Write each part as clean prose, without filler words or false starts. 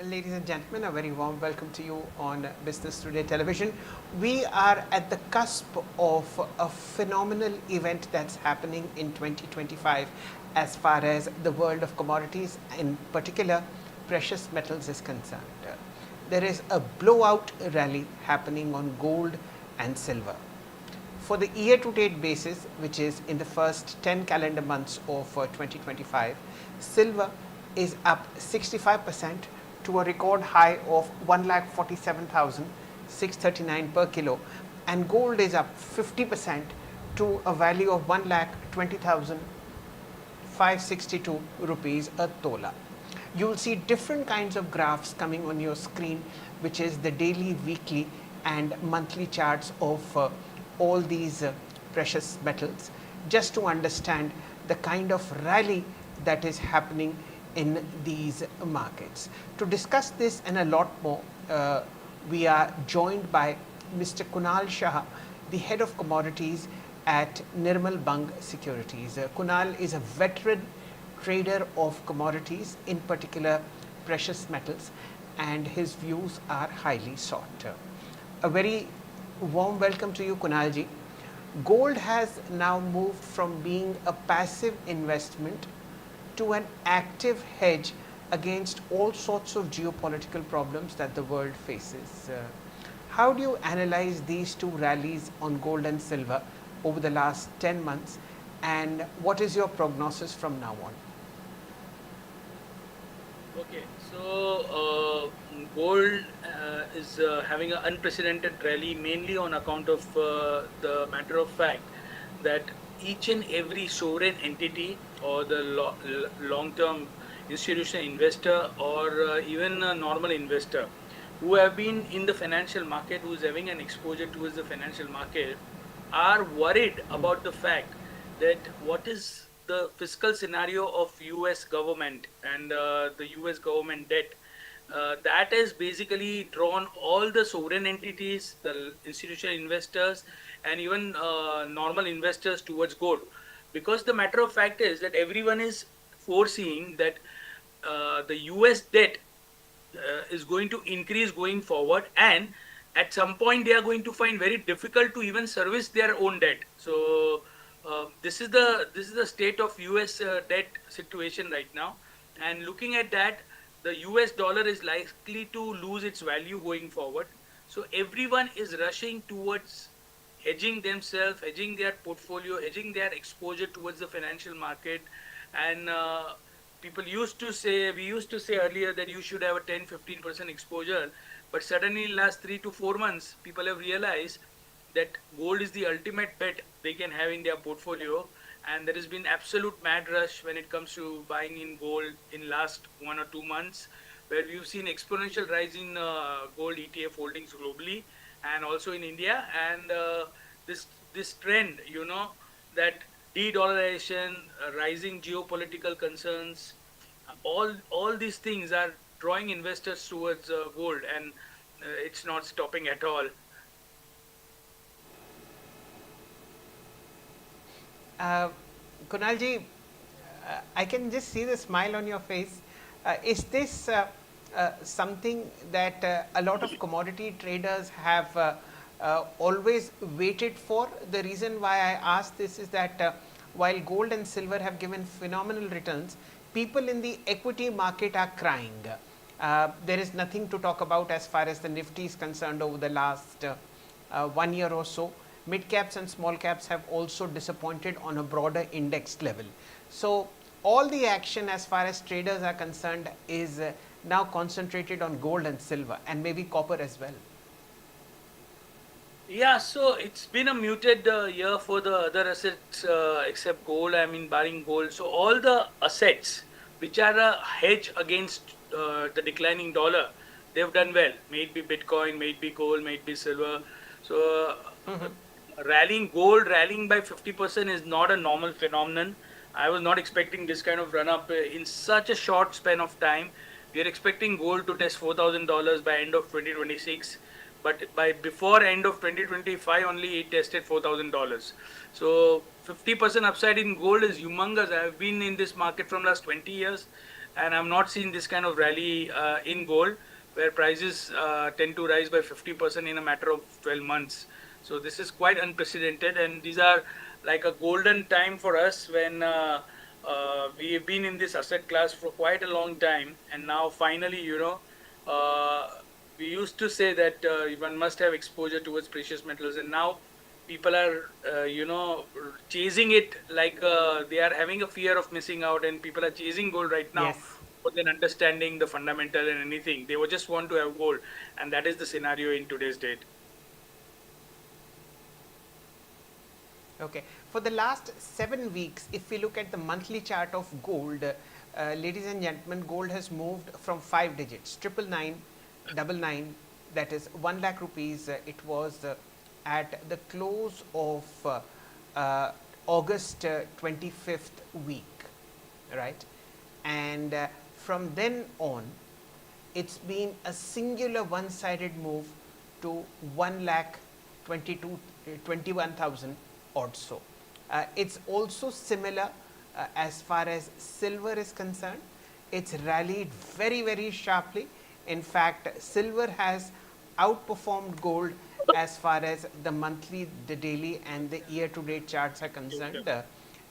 Ladies and gentlemen, a very warm welcome to you on Business Today Television. We are at the cusp of a phenomenal event that's happening in 2025 as far as the world of commodities, in particular precious metals, is concerned. There is a blowout rally happening on gold and silver. For the year to date basis, which is in the first 10 calendar months of 2025, silver is up 65% to a record high of 1,47,639 per kilo, and gold is up 50% to a value of 1,20,562 rupees a tola. You will see different kinds of graphs coming on your screen, which is the daily, weekly, and monthly charts of all these precious metals, just to understand the kind of rally that is happening in these markets. To discuss this and a lot more, we are joined by Mr. Kunal Shah, the head of commodities at Nirmal Bang Securities. Kunal is a veteran trader of commodities, in particular precious metals, and his views are highly sought. A very warm welcome to you, Kunalji. Gold has now moved from being a passive investment to an active hedge against all sorts of geopolitical problems that the world faces. How do you analyze these two rallies on gold and silver over the last 10 months, and what is your prognosis from now on? Okay, so gold is having an unprecedented rally mainly on account of the matter of fact that each and every sovereign entity or the long-term institutional investor or even a normal investor who have been in the financial market, who is having an exposure towards the financial market, are worried about the fact that what is the fiscal scenario of US government and the US government debt that has basically drawn all the sovereign entities, the institutional investors, and even normal investors towards gold. Because the matter of fact is that everyone is foreseeing that the US debt is going to increase going forward, and at some point they are going to find very difficult to even service their own debt. So this is the state of US debt situation right now, and looking at that, the US dollar is likely to lose its value going forward. So everyone is rushing towards hedging themselves, hedging their portfolio, hedging their exposure towards the financial market. And people used to say, we used to say earlier that you should have a 10-15% exposure. But suddenly in last 3 to 4 months, people have realized that gold is the ultimate bet they can have in their portfolio. And there has been absolute mad rush when it comes to buying in gold in last 1 or 2 months, where we've seen exponential rise in gold ETF holdings globally and also in India. And this trend, that de-dollarization, rising geopolitical concerns, all these things are drawing investors towards gold, and it's not stopping at all. Uh, Kunalji, I can just see the smile on your face. Is this something that a lot of commodity traders have always waited for? The reason why I ask this is that while gold and silver have given phenomenal returns, people in the equity market are crying. There is nothing to talk about as far as the Nifty is concerned over the last 1 year or so. Mid caps and small caps have also disappointed on a broader index level. So, all the action as far as traders are concerned is now concentrated on gold and silver, and maybe copper as well. Yeah, so it's been a muted year for the other assets except gold. I mean, barring gold. So all the assets which are a hedge against the declining dollar, they've done well. May it be Bitcoin, may it be gold, may it be silver. So rallying gold, rallying by 50% is not a normal phenomenon. I was not expecting this kind of run up in such a short span of time. We are expecting gold to test $4,000 by end of 2026, but by before end of 2025 only it tested $4,000. So 50% upside in gold is humongous. I have been in this market from last 20 years, and I'm not seeing this kind of rally in gold, where prices tend to rise by 50% in a matter of 12 months. So this is quite unprecedented, and these are like a golden time for us when we have been in this asset class for quite a long time, and now finally, uh, we used to say that one must have exposure towards precious metals, and now people are, chasing it like they are having a fear of missing out, and people are chasing gold right now Yes. more than understanding the fundamental and anything. They would just want to have gold, and that is the scenario in today's date. Okay. For the last 7 weeks, if we look at the monthly chart of gold, ladies and gentlemen, gold has moved from 5 digits, 999, 99, that is 1 lakh rupees. It was at the close of uh, August 25th week, right? And from then on, it's been a singular one-sided move to 1 lakh 22 21,000 or so. It's also similar as far as silver is concerned. It's rallied very, very sharply. In fact, silver has outperformed gold as far as the monthly, the daily, and the year to date charts are Okay. concerned.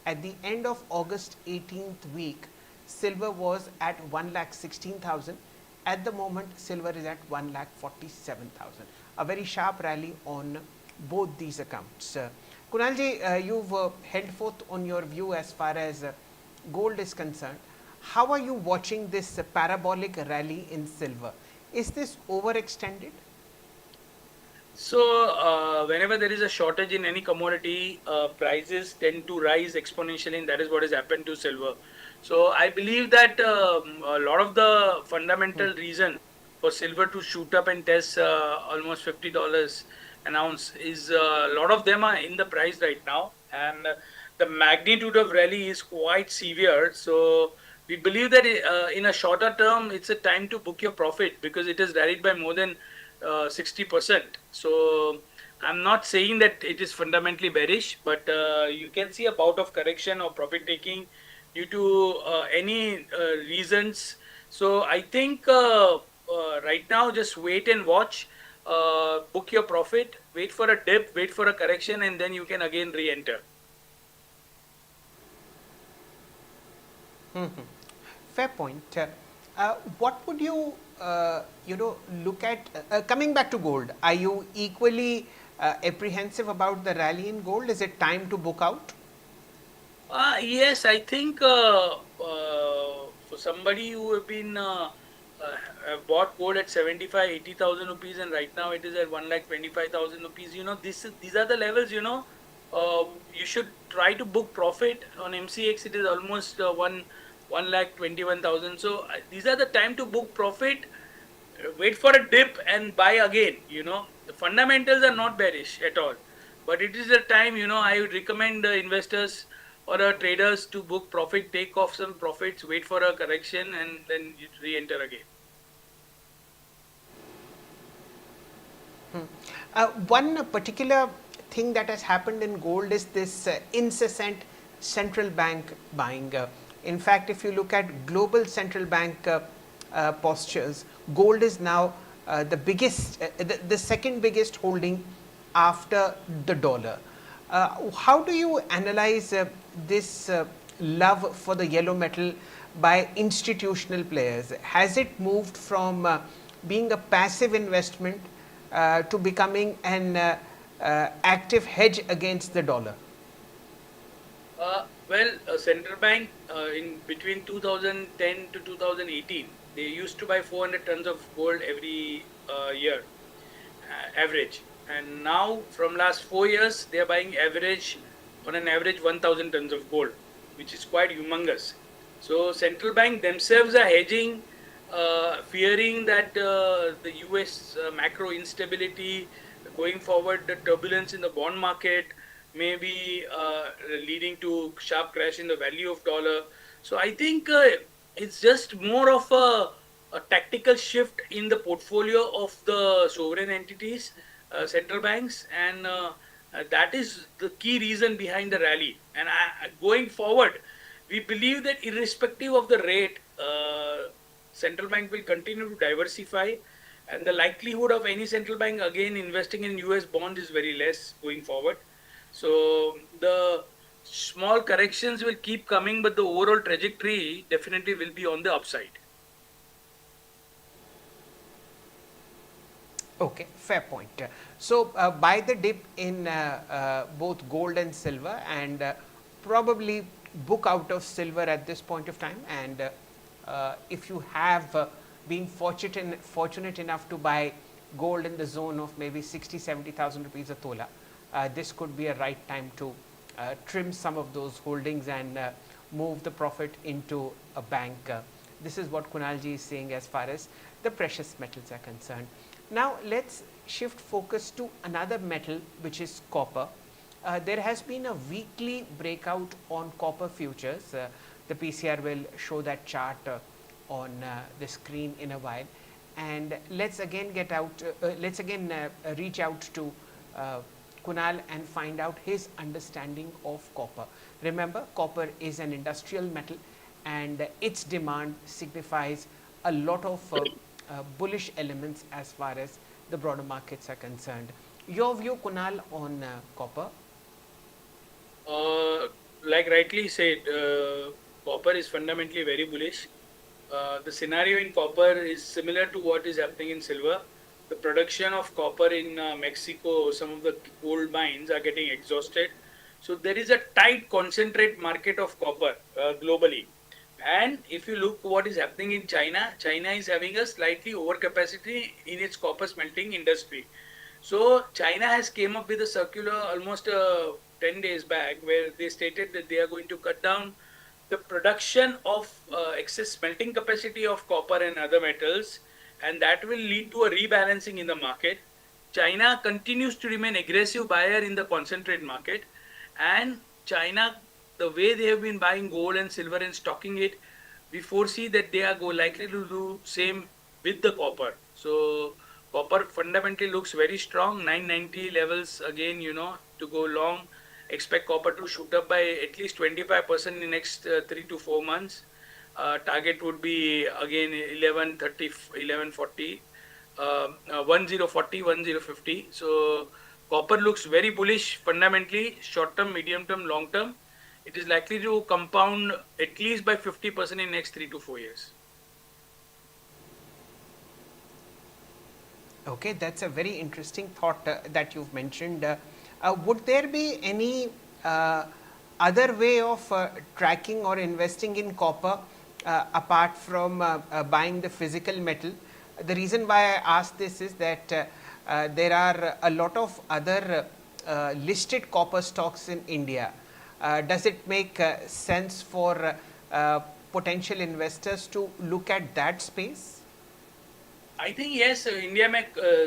At the end of August 18th week, silver was at 1 lakh 16,000. At the moment, silver is at 1 lakh 47,000. A very sharp rally on both these accounts. Kunalji, you've held forth on your view as far as gold is concerned. How are you watching this parabolic rally in silver? Is this overextended? So, whenever there is a shortage in any commodity, prices tend to rise exponentially, and that is what has happened to silver. So, I believe that a lot of the fundamental reason for silver to shoot up and test almost $50 an ounce is a lot of them are in the price right now, and the magnitude of rally is quite severe. So, we believe that in a shorter term, it's a time to book your profit because it has rallied by more than 60%. So I'm not saying that it is fundamentally bearish, but you can see a bout of correction or profit taking due to any reasons. So I think right now just wait and watch, book your profit, wait for a dip, wait for a correction, and then you can again re-enter. Fair point. What would you, look at coming back to gold? Are you equally apprehensive about the rally in gold? Is it time to book out? Yes, I think for somebody who have been have bought gold at 75, 80,000 rupees, and right now it is at 1 lakh 25,000 rupees. These are the levels. You should try to book profit on MCX. It is almost 1 lakh 21,000. So these are the time to book profit. Wait for a dip and buy again. The fundamentals are not bearish at all, but it is the time. I would recommend investors or traders to book profit, take off some profits, wait for a correction, and then you re-enter again. One particular thing that has happened in gold is this incessant central bank buying. In fact, if you look at global central bank postures, gold is now the biggest, the second biggest holding after the dollar. How do you analyze this love for the yellow metal by institutional players? Has it moved from being a passive investment to becoming an active hedge against the dollar? Central bank in between 2010 to 2018, they used to buy 400 tons of gold every year, average. And now, from last 4 years, they are buying average on an average 1,000 tons of gold, which is quite humongous. So, central bank themselves are hedging, fearing that the US macro instability going forward, the turbulence in the bond market may be leading to sharp crash in the value of dollar. So I think it's just more of a tactical shift in the portfolio of the sovereign entities, central banks, and that is the key reason behind the rally. And going forward, we believe that irrespective of the rate, central bank will continue to diversify, and the likelihood of any central bank again investing in US bond is very less going forward. So the small corrections will keep coming, but the overall trajectory definitely will be on the upside. Okay, fair point. So, buy the dip in both gold and silver, and probably book out of silver at this point of time. And if you have been fortunate enough to buy gold in the zone of maybe 60,000 to 70,000 rupees a tola, this could be a right time to trim some of those holdings and move the profit into a bank. This is what Kunalji is saying as far as the precious metals are concerned. Now, let's shift focus to another metal, which is copper. There has been a weekly breakout on copper futures. The PCR will show that chart on the screen in a while. And let's again reach out to Kunal and find out his understanding of copper. Remember, copper is an industrial metal, and its demand signifies a lot of bullish elements as far as the broader markets are concerned. Your view, Kunal, on copper? Uh, like rightly said, copper is fundamentally very bullish. The scenario in copper is similar to what is happening in silver. The production of copper in Mexico, some of the gold mines are getting exhausted. So there is a tight concentrate market of copper globally. And if you look what is happening in China, China is having a slightly overcapacity in its copper smelting industry. So China has came up with a circular almost 10 days back where they stated that they are going to cut down the production of excess smelting capacity of copper and other metals, and that will lead to a rebalancing in the market. China continues to remain aggressive buyer in the concentrate market, and China, the way they have been buying gold and silver and stocking it, we foresee that they are likely to do same with the copper. So copper fundamentally looks very strong. 990 levels again, to go long. Expect copper to shoot up by at least 25% in the next 3 to 4 months. Target would be again 1130, 1140, 1040, 1050. So copper looks very bullish fundamentally, short term, medium term, long term. It is likely to compound at least by 50% in next 3 to 4 years. Okay, that's a very interesting thought that you've mentioned. Would there be any uh, other way of tracking or investing in copper apart from buying the physical metal? The reason why I ask this is that there are a lot of other listed copper stocks in India. Does it make sense for potential investors to look at that space? I think yes, India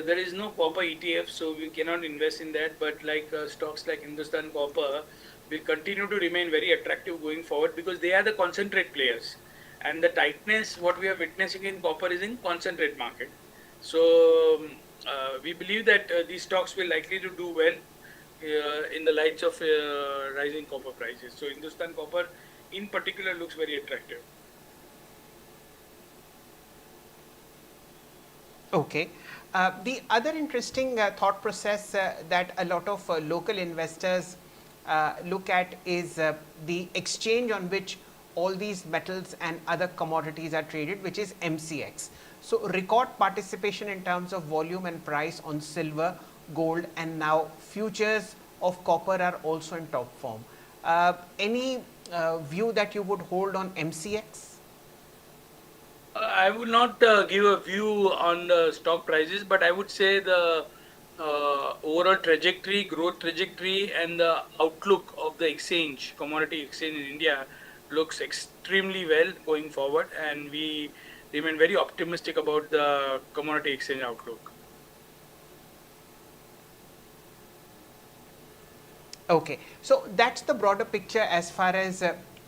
there is no copper ETF, so we cannot invest in that. But like stocks like Hindustan Copper will continue to remain very attractive going forward because they are the concentrate players, and the tightness what we are witnessing in copper is in concentrate market. So we believe that these stocks will likely to do well in the lights of rising copper prices. So Hindustan Copper in particular looks very attractive. Okay. The other interesting thought process that a lot of local investors look at is the exchange on which all these metals and other commodities are traded, which is MCX. So, record participation in terms of volume and price on silver, gold, and now futures of copper are also in top form. Any view that you would hold on MCX? I would not give a view on the stock prices, but I would say the overall trajectory, growth trajectory, and the outlook of the exchange, commodity exchange in India looks extremely well going forward, and we remain very optimistic about the commodity exchange outlook. Okay, so that's the broader picture as far as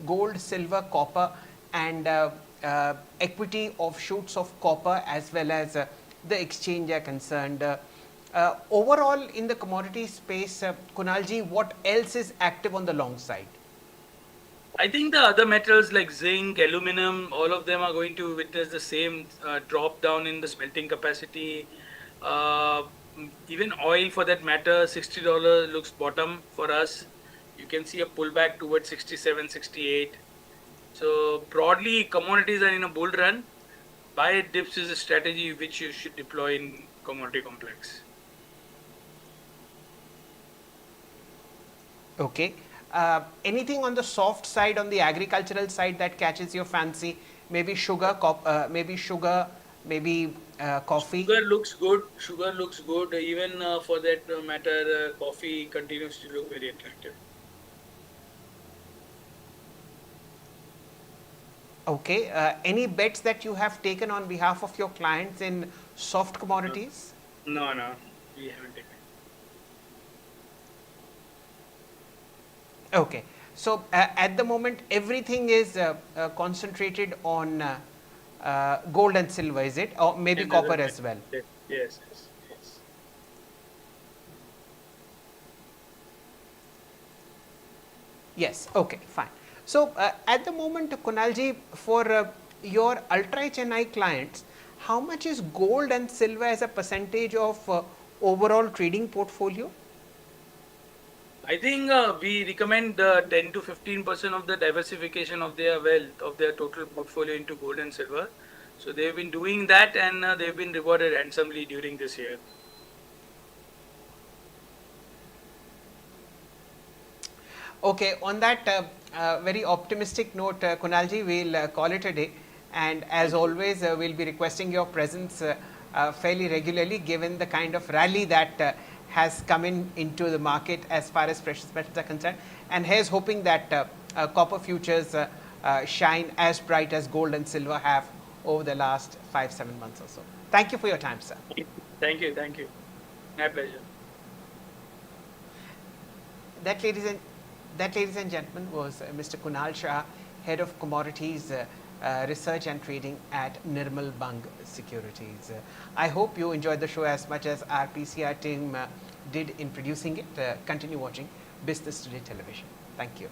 gold, silver, copper, and equity offshoots of copper as well as the exchange are concerned. Overall, in the commodity space, Kunalji, what else is active on the long side? I think the other metals like zinc, aluminum, all of them are going to witness the same drop down in the smelting capacity. Uh, Even oil for that matter, $60 looks bottom for us. You can see a pullback towards 67, 68. So broadly, commodities are in a bull run. Buy at dips is a strategy which you should deploy in commodity complex. Okay. Anything on the soft side, on the agricultural side that catches your fancy? Maybe sugar, maybe coffee. Sugar looks good. Sugar looks good. Even for that matter, coffee continues to look very attractive. Okay. Any bets that you have taken on behalf of your clients in soft No, commodities? no, we haven't taken. Okay. So at the moment, everything is concentrated on gold and silver, is it? Or maybe And other copper as metals. well? Yes, yes. Yes. Okay. Fine. So at the moment, Kunalji, for your ultra HNI clients, how much is gold and silver as a percentage of overall trading portfolio? I think we recommend 10 to 15% of the diversification of their wealth, of their total portfolio into gold and silver. So they've been doing that and they've been rewarded handsomely during this year. Okay, on that very optimistic note, Kunalji, we'll call it a day. And as Thank you. always, we'll be requesting your presence fairly regularly, given the kind of rally that has come into the market as far as precious metals are concerned. And here's hoping that copper futures shine as bright as gold and silver have over the last 5-7 months or so. Thank you for your time, sir. Thank you. My pleasure. That, ladies and gentlemen, was Mr. Kunal Shah, head of commodities research and trading at Nirmal Bang Securities. I hope you enjoyed the show as much as our PCR team did in producing it. Continue watching Business Today Television. Thank you.